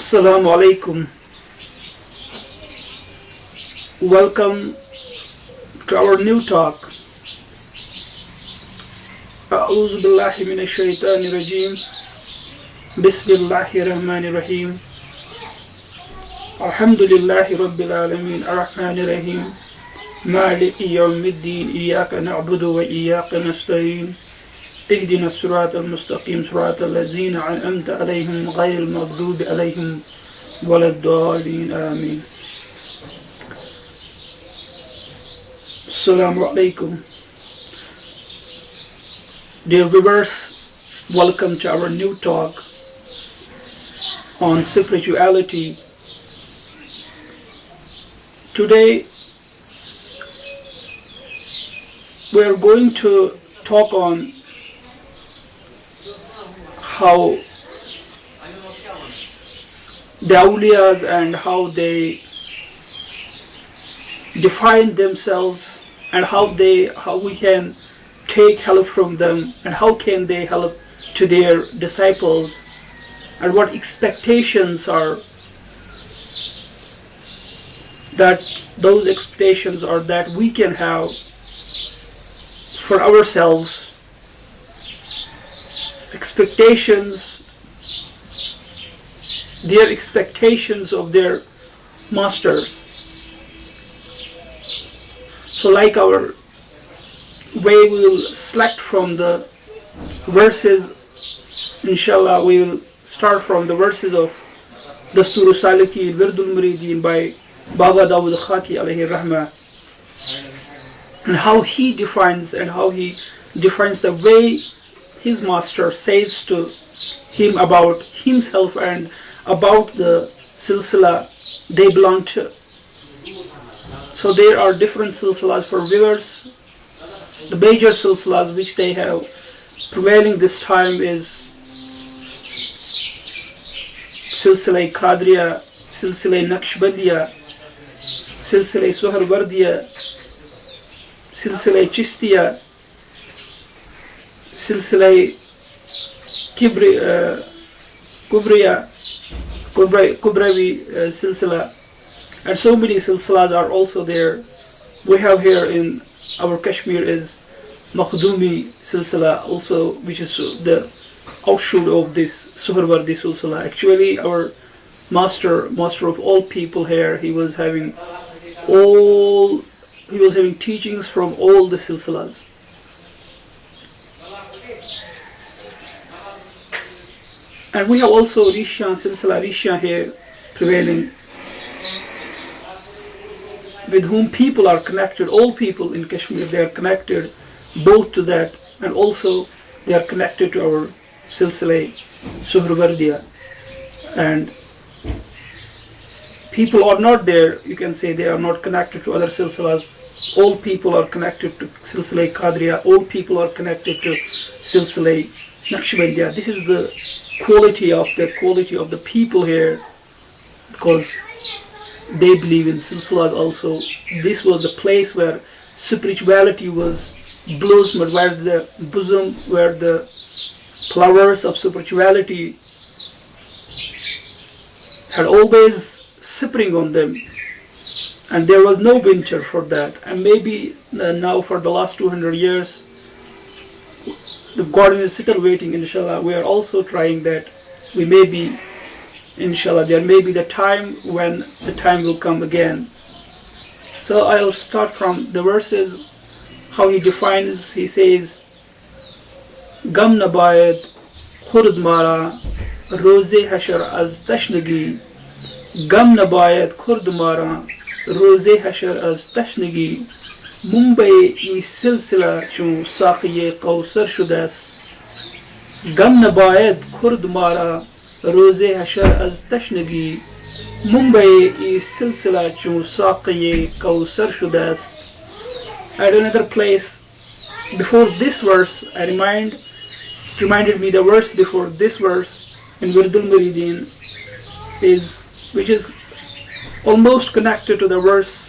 Assalamu alaikum. Welcome to our new talk. A'udhu billahi minash shaitanir rajim. Bismillahir rahmanir rahim. Alhamdulillahi rabbil alamin. Ar-Rahmanir Rahim. Maliki yawmiddin. Iyyaka na'budu wa iyyaka nasta'in. اهدنا الصراط المستقيم صراط الذين أنعمت عليهم غير المغضوب عليهم ولا الضالين آمين. Assalamu alaikum. Dear viewers, welcome to our new talk on spirituality. Today we are going to talk on how the awliyas and how they define themselves and how we can take help from them and how can they help to their disciples and what expectations are those expectations are that we can have for ourselves. Their expectations of their masters. So like our way we will select from the verses, inshallah we will start from the verses of Dastur Saliki Wirdul Muridin by Baba Dawud Khaki alayhi rahmah, and how he defines the way his master says to him about himself and about the silsila they belong to. So there are different silsilas for viewers. The major silsilas which they have prevailing this time is silsila Qadriya, silsila Naqshbandiya, silsila Suharwardiya, silsila Chistiya, silsila Kubrawi silsila, and so many silsilas are also there. We have here in our Kashmir is Makhdumi silsila also, which is the offshoot of this Suharwardi silsila. Actually our master of all people here, he was having teachings from all the silsilas. And we have also Rishan, Silsila Rishan here prevailing, with whom people are connected. All people in Kashmir, they are connected both to that and also they are connected to our Silsila Suharwardiya. And people are not there, you can say they are not connected to other silsilas. All people are connected to Silsila Qadriya, all people are connected to Silsila Naqshbandiya. This is the quality of the people here, because they believe in silsilas also. This was the place where spirituality was blossomed, where the bosom, where the flowers of spirituality had always spring on them, and there was no winter for that. And maybe now for the last 200 years the garden is still waiting, inshallah. We are also trying that. We may be, inshallah, there may be the time when the time will come again. So I'll start from the verses, how he defines. He says, Gam nabayad khurd mara roze hashar az tashnagi. Gam nabayad khurd mara roze hashar az tashnagi. Mumbai is silsila chun saqiye kausar shudas. Gam nabayad khurd mara roze hashar az tashnagi. Mumbai is silsila chun saqiye kausar shudas. At another place, before this verse, reminded me the verse before this verse in Wirdul Muridin, which is almost connected to the verse.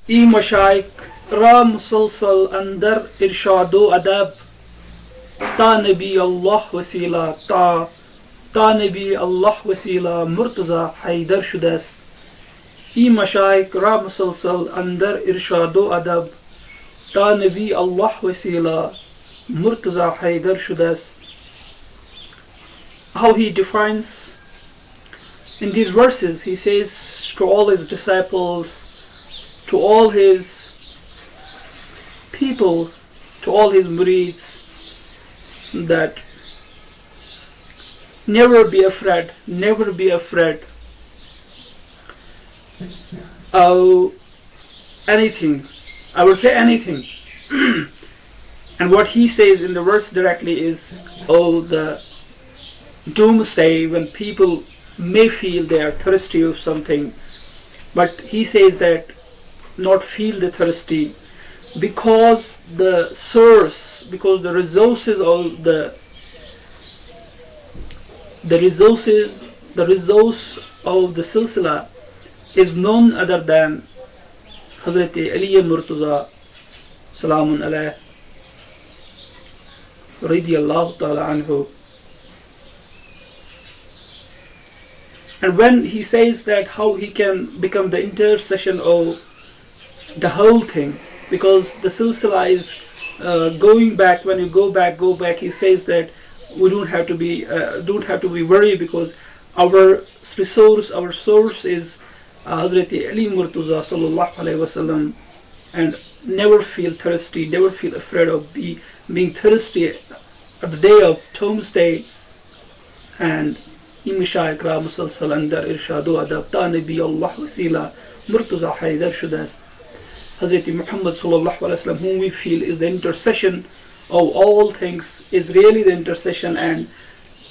E Mashaik Ra Musalsal Andar Irshado Adab Ta Nabi Allah Wasila Ta تا نبی Allah وسیله مرتضی حیدر شده است. این مشایخ را مسلسل اندر ارشاد و ادب تا نبی Allah وسیله مرتضی حیدر شده است. How he defines in these verses, he says to all his disciples, to all his people, to all his murids, that never be afraid of anything. I will say anything. And what he says in the verse directly is, oh, the doomsday, when people may feel they are thirsty of something, but he says that not feel the thirsty, because the source, because the resources of the resource of the silsila is none other than Hazrat Ali Murtaza Salamun alayh radiyallahu ta'ala anhu. And when he says that how he can become the intercession of the whole thing, because the silsila is going back, when you go back, he says that we don't have to be worried, because our resource, our source is Hazrat Ali Murtaza sallallahu alaihi wasallam, and never feel thirsty, never feel afraid of being thirsty at the day of Doomsday. And Imishayk Ra Musalsal Andar Irshadu Adab Ta Nabi Allah Wasila Murtaza Haidar Shudas, Hazrat Muhammad sallallahu alaihi wasallam, whom we feel is the intercession of all things, is really the intercession. And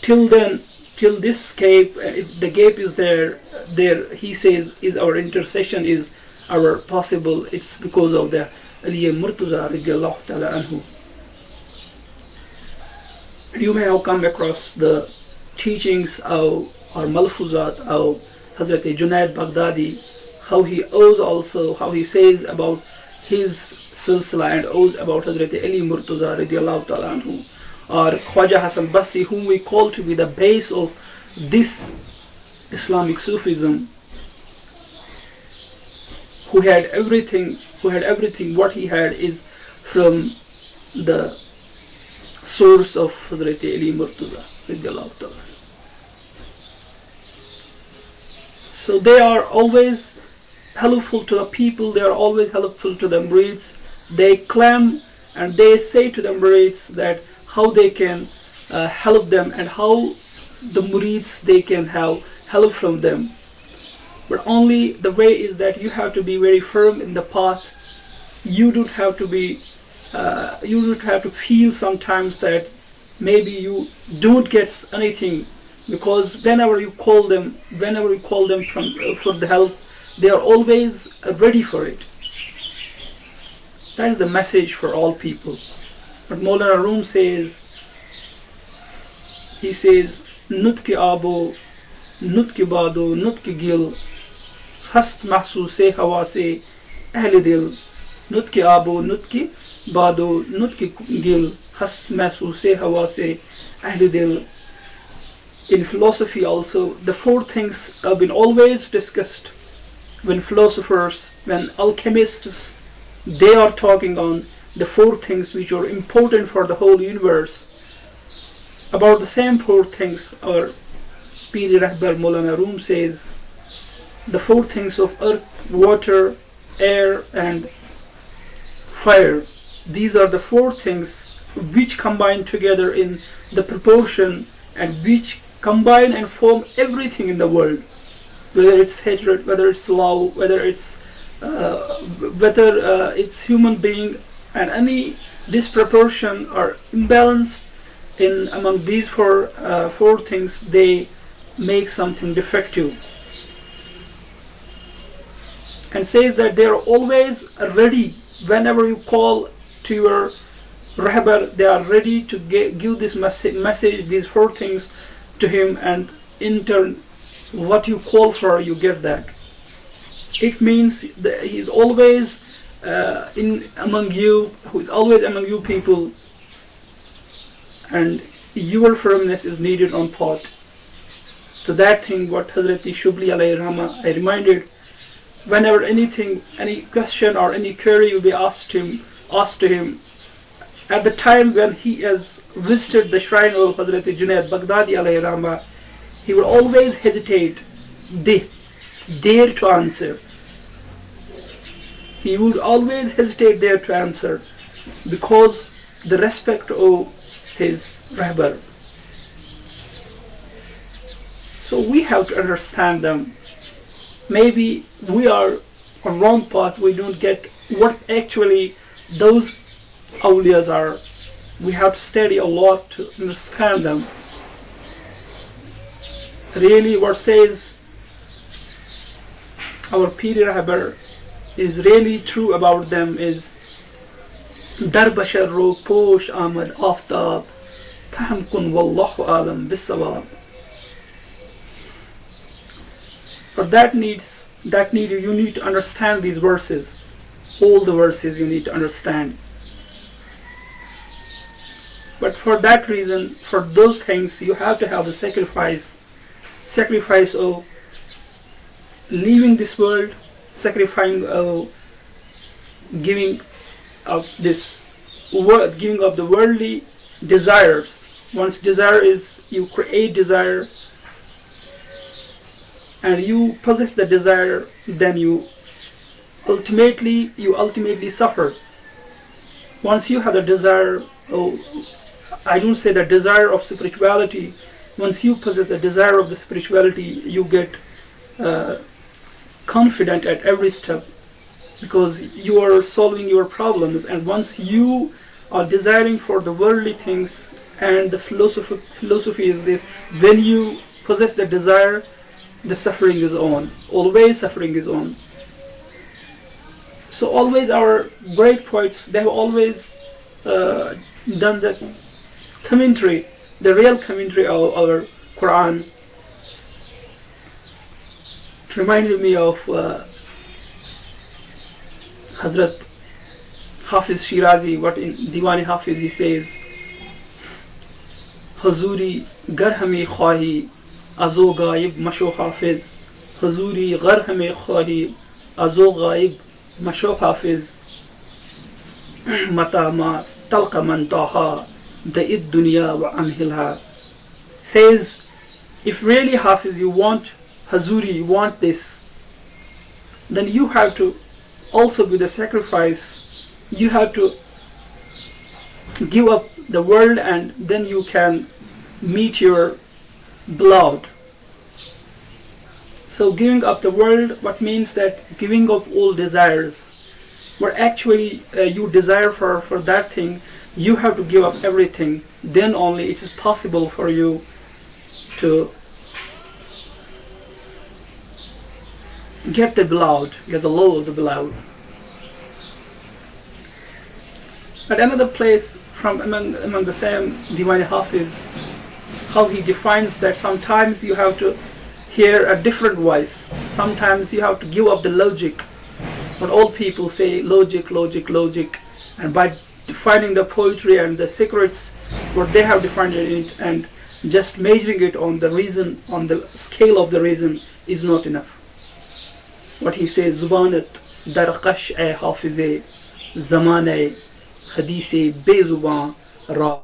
till then, till this gap, the gap is there, he says, is our intercession, is our possible. It's because of the Ali Murtaza radiyallahu ta'ala anhu. You may have come across the teachings of or malfuzat of Hazrat Junaid Baghdadi, how he owes also, how he says about his silsila and owes about Hazrat Ali Murtaza radiyallahu ta'ala anhu, or Khwaja Hasan Basri, whom we call to be the base of this Islamic Sufism, who had everything, what he had is from the source of Hazrat Ali Murtaza radiyallahu ta'ala. So they are always helpful to the people, they are always helpful to the murids. They claim and they say to the murids that how they can help them, and how the murids they can have help from them. But only the way is that you have to be very firm in the path. You don't have to be you don't have to feel sometimes that maybe you don't get anything, because whenever you call them for the help, they are always ready for it. That is the message for all people. But Maulana Rum says, he says, Nutki abo, Nutki bado, Nutki gil, Hast mahsuse hawase ahle dil. Nutki abo, Nutki bado, Nutki gil, Hast mahsuse hawase ahle dil. In philosophy also, the four things have been always discussed. When philosophers, when alchemists, they are talking on the four things which are important for the whole universe. About the same four things, our Piri Rahbar Maulana Rum says, the four things of earth, water, air and fire. These are the four things which combine together in the proportion, and which combine and form everything in the world. Whether it's hatred, whether it's love, whether it's human being, and any disproportion or imbalance in among these four things, they make something defective. And says that they are always ready. Whenever you call to your Rahbar, they are ready to give this message, these four things to him, and in turn what you call for, you get that. It means that he is always among you, who is always among you people, and your firmness is needed on path. to that thing what Hazrat Shubli alayhi rahma I reminded. Whenever anything, any question or any query will be asked to him, at the time when he has visited the shrine of Hazrat Junaid Baghdadi alayhi rahma, he will always hesitate, dare to answer. He would always hesitate there to answer because the respect of his Rahbar. So we have to understand them. Maybe we are on wrong path, we don't get what actually those awliyas are. We have to study a lot to understand them. Really what says our Pir Rahbar is really true about them is Dar bashar ro posh amad aftab fahm kun wallahu alam bisawab. For that need you need to understand these verses. All the verses you need to understand. But for that reason, for those things, you have to have the sacrifice of leaving this world, sacrificing of giving up the worldly desires. Once desire is, you create desire and you possess the desire, then you ultimately suffer. Once you have the desire, I don't say the desire of spirituality. Once you possess the desire of the spirituality, you get confident at every step because you are solving your problems. And once you are desiring for the worldly things, and the philosophy is this: when you possess the desire, the suffering is on. Always suffering is on. So always our great poets, they have always done the commentary, the real commentary of our Quran. It reminded me of Hazrat Hafiz Shirazi, what in Diwan Hafiz he says, Hazuri gar hame khwahi azo gaib masho hafiz, Hazuri gar hame khwahi azo gaib masho hafiz, mata ma talqa man taha da'id dunya wa anhilha. Says, if really Hafiz you want Hazuri, you want this, then you have to also be the sacrifice. You have to give up the world, and then you can meet your beloved. So giving up the world, what means that giving up all desires. What actually you desire for that thing, you have to give up everything. Then only it is possible for you to get the beloved, get the love of the beloved. At another place from among the same Diwan Hafiz, how he defines that sometimes you have to hear a different voice. Sometimes you have to give up the logic. When all people say logic, logic, logic, and by defining the poetry and the secrets, what they have defined it, and just measuring it on the reason, on the scale of the reason, is not enough. What he says, Zubanat darqash ay hafize zamane hadise bezuban ra.